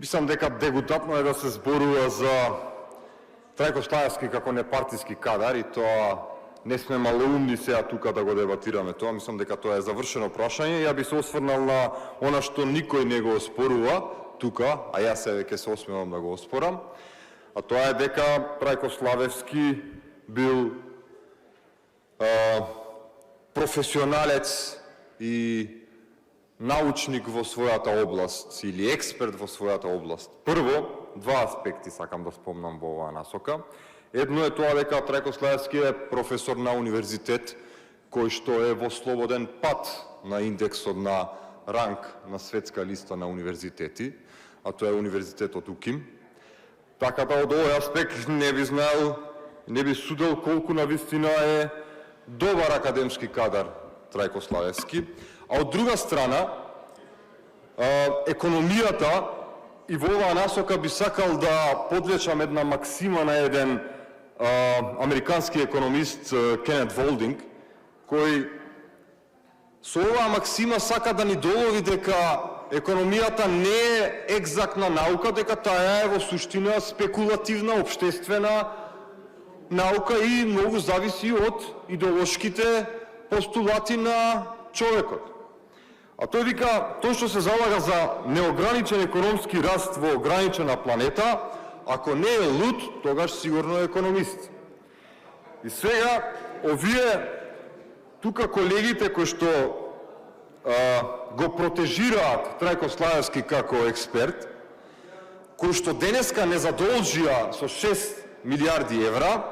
Мислам дека дегутантно е да се зборува за Трајко Славевски како непартиски кадар и тоа не сме малоумни сега тука да го дебатираме тоа. Мислам дека тоа е завршено прашање. Ја би се осврнал на она што никој не го оспорува тука, а јас ќе се осмелам да го оспорам. А тоа е дека Трајко Славевски бил професионалец и научник во својата област или експерт во својата област. Прво, два аспекти сакам да спомнам во оваа насока. Едно е тоа дека Трајко Славевски е професор на универзитет кој што е во слободен пат на индексот на ранг на светска листа на универзитети, а тоа е универзитетот УКИМ. Така да од овој аспект не би знаел, не би судел колку навистина е добар академски кадар Трајко Славевски. А од друга страна, економијата, и во оваа насока би сакал да подлечам една максима на еден американски економист Кенет Волдинг, кој со оваа максима сака да ни долови дека економијата не е екзактна наука, дека таа е во суштина спекулативна, општествена наука и многу зависи од идеолошките постулати на човекот. А тој вика, тој што се залага за неограничен економски раст во ограничена планета, ако не е луд, тогаш сигурно е економист. И сега, овие тука колегите кои што го протежираат Трајко Славевски како експерт, кои што денеска не задолжија со 6 милиарди евра,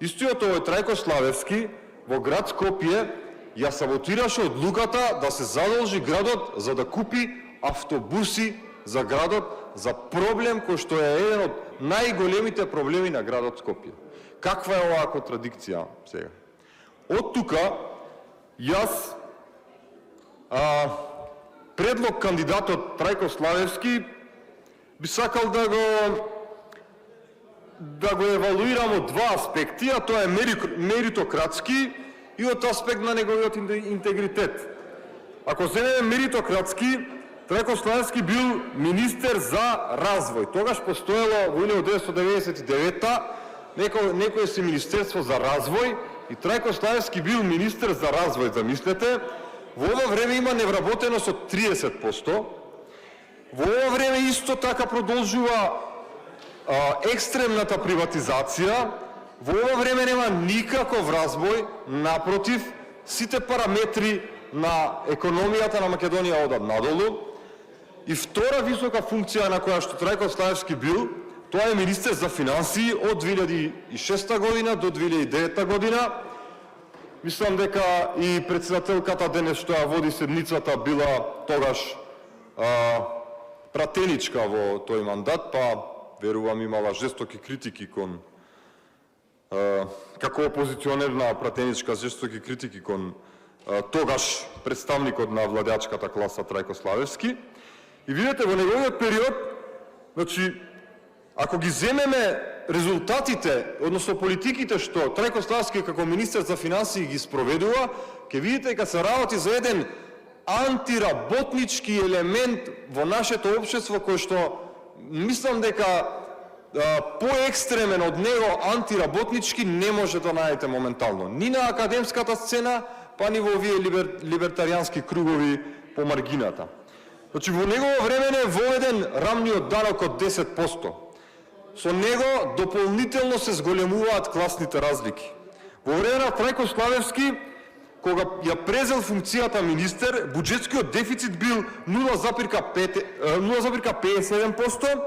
истиот овој Трајко Славевски во град Скопје ја саботираше одлуката да се задолжи градот за да купи автобуси за градот за проблем кој што е еден од најголемите проблеми на градот Скопје. Каква е оваа контрадикција сега? Од тука јас предлог кандидатот Трајко Славевски би сакал да го евалуирам од два аспекти, а тоа е меритократски и од аспект на неговиот интегритет. Ако земеме меритократски, Трајко Славевски бил министер за развој. Тогаш постоело во 1999-та некој си Министерство за развој и Трајко Славевски бил министер за развој, замислете. Во ова време има невработеност од 30%. Во ова време исто така продолжува екстремната приватизација. Во ова време нема никаков развој, напротив, сите параметри на економијата на Македонија одат надолу. И втора висока функција на која што Трајко Славевски бил, тоа е министер за финансии од 2006 година до 2009 година. Мислам дека и председателката денес што ја води седницата била тогаш пратеничка во тој мандат, па верувам имала жестоки критики кон како опозиционерна пратеничка жестоки критики кон тогаш представникот на владеачката класа Трајко Славевски. И видите, во неговиот период, значи, ако ги земеме резултатите, односно политиките што Трајко Славевски како министер за финансии ги спроведува, ќе видите дека се работи за еден антиработнички елемент во нашето општество кој што мислам дека поекстремен од него антиработнички не може да најдете моментално. Ни на академската сцена, па ни во овие либертаријански кругови по маргината. Значи, во негово време е воведен рамниот данок од 10%. Со него дополнително се зголемуваат класните разлики. Во време на Трајко Славевски, кога ја презел функцијата министер, буџетскиот дефицит бил 0,57%,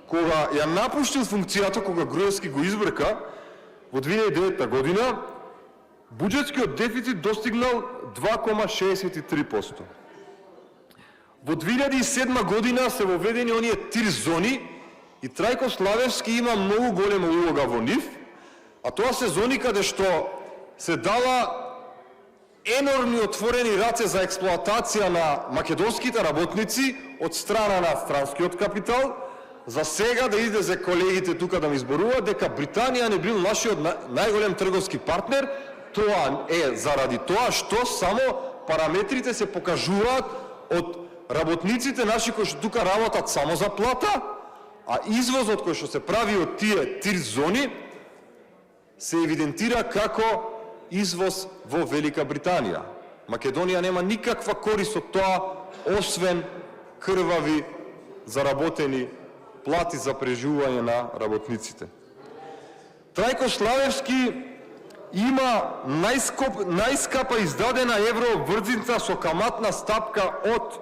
кога ја напуштил функцијата, кога Груевски го избрка, во 2009 година, буџетскиот дефицит достигнал 2,63%. Во 2007 година се воведени оние 3 зони и Трајко Славевски има многу голема улога во нив, а тоа се зони каде што се дала енормни отворени раце за експлоатација на македонските работници од страна на странскиот капитал. За сега да излезе колегите тука да ми зборуваат дека Британија не бил нашиот најголем трговски партнер, тоа е заради тоа што само параметрите се покажуваат од работниците наши кои што тука работат само за плата, а извозот кој што се прави од тие тир зони се евидентира како извоз во Велика Британија. Македонија нема никаква корист од тоа, освен крвави заработени плати за преживување на работниците. Трајко Славевски има најскапа издадена евроврзица со каматна стапка од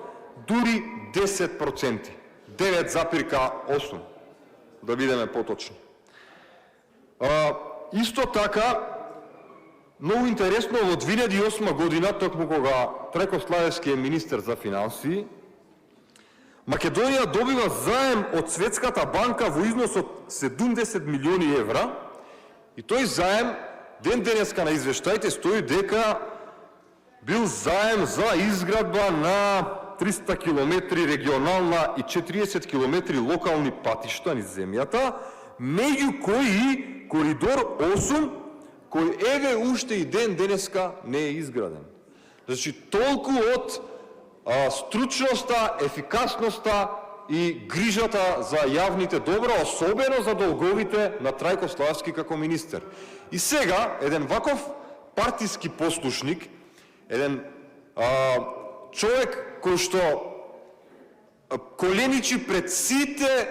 дури 10%, 9,8%, да бидеме поточни. Исто така, многу интересно, во 2008 година, токму кога Трајко Славевски е министер за финансии, Македонија добива заем од Светската банка во износ од 70 милиони евра и тој заем ден денеска на извештаите стои дека бил заем за изградба на 300 км регионална и 40 км локални патишта низ земјата, меѓу кои коридор 8, кој еве уште и ден денеска не е изграден. Значи, толку од стручноста, ефикасноста и грижата за јавните добра, особено за долговите на Трајко Славевски како министер. И сега, еден ваков партиски послушник, еден човек кој што коленичи пред сите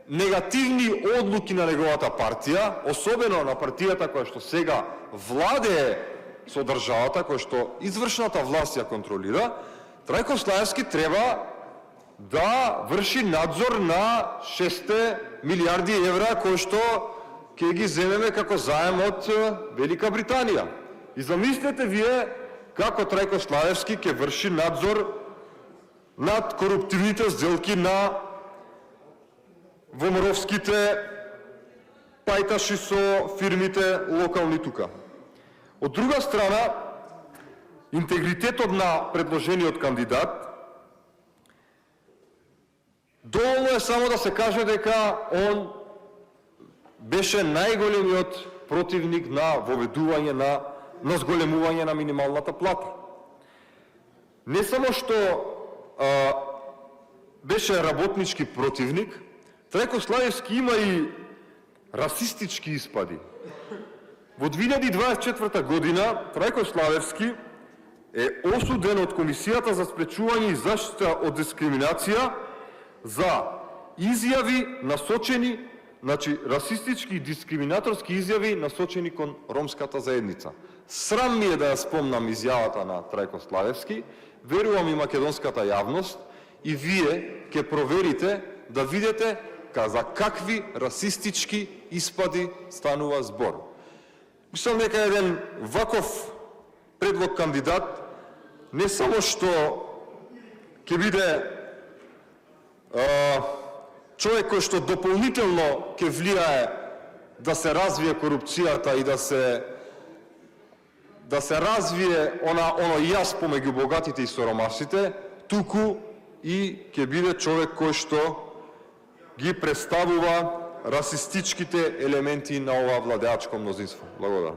негативни одлуки на неговата партија, особено на партијата која што сега владее со државата, која што извршната власт ја контролира, Трајко Славевски треба да врши надзор на 6 милиарди евра кои што ќе ги земеме како заем од Велика Британија. И замислете вие како Трајко Славевски ќе врши надзор над коруптивните сделки на ВМРО-вските пајташи со фирмите локални тука. Од друга страна, интегритетот на предложениот кандидат, доволно е само да се каже дека он беше најголемиот противник на воведување на зголемување на минималната плата. Не само што беше работнички противник, Трајко Славевски има и расистички испади. Во 2024 година Трајко Славевски е осуден од Комисијата за спречување и заштита од дискриминација за изјави насочени, значи расистички и дискриминаторски изјави насочени кон ромската заедница. Срам ми е да ја спомнам изјавата на Трајко Славевски, верувам и македонската јавност и вие ќе проверите да видите за какви расистички испади станува збор. Мислам дека еден ваков предлог кандидат не само што ќе биде човек кој што дополнително ќе влијае да се развие корупцијата и да се развие оно јас помеѓу богатите и соромасите, туку и ќе биде човек кој што ги представува расистичките елементи на ова владеачко мнозинство. Благодарам.